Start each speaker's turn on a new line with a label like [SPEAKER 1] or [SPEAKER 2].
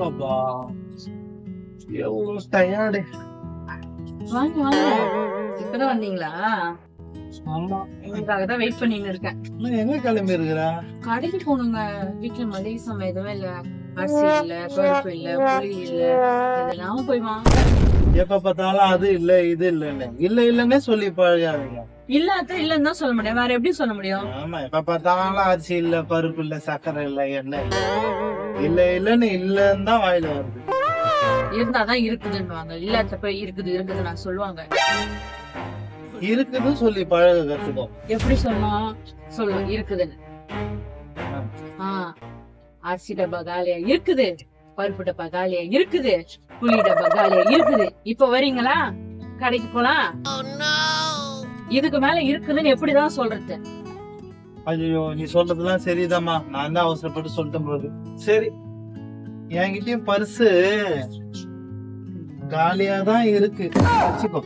[SPEAKER 1] அப்பா எவ்வளவு டயர்டு.
[SPEAKER 2] வாங்க வாங்க. இப்பதான் வந்தீங்களா?
[SPEAKER 1] ஆமா,
[SPEAKER 2] உங்களுக்காக தான் வெயிட் பண்ணிட்டு இருக்கேன்.
[SPEAKER 1] இன்னும் எங்க கிளம்பி இருக்கிறா?
[SPEAKER 2] கடைக்கு போகணுங்க. வீட்டுல மளிகை சாமான் எதுவும் இல்ல. அரிசி இல்ல, பருப்பு இல்ல, புளி இல்ல. இதெல்லாம் போய் வாங்க.
[SPEAKER 1] எப்ப பார்த்தாலும் அது இல்ல இது இல்லன்னு இல்லன்னே சொல்லி பழகாதீங்க.
[SPEAKER 2] இல்லாத இல்லன்னு தான் சொல்ல முடியும். வேற எப்படி சொல்ல முடியும்?
[SPEAKER 1] ஆமா, எப்ப பார்த்தாலும் அரிசி இல்ல, பருப்பு இல்ல, சக்கரை இல்ல, எண்ணெய் இல்ல இல்லன்னு இல்லன்னு தான் வாயில வருது.
[SPEAKER 2] இருந்தாதான் இருக்குதுன்னுவாங்க. இல்லாதப்ப இருக்குது நான் சொல்லுவாங்க.
[SPEAKER 1] இருக்குதுன்னு சொல்லி பழக கத்துக்கோ.
[SPEAKER 2] எப்படி சொல்லணும்? சொல்லுவோம் இருக்குதுன்னு. அரிசி டப்பா காலியா இருக்குது, பருப்பு டப்பா காலியா இருக்குது, புளி டப்பா காலியா இருக்குது. இப்ப வரீங்களா? கடைக்கு போலாம். இதுக்கு மேல இருக்குதுன்னு எப்படிதான் சொல்றது?
[SPEAKER 1] ஐயோ, நீ சொல்றதெல்லாம் சரிதாம்மா. நான் தான் அவசரப்பட்டு சொல்லிட்டேன் போது. சரி, என்கிட்டயும் பர்சு காலியா தான் இருக்கு, வச்சுக்கோ.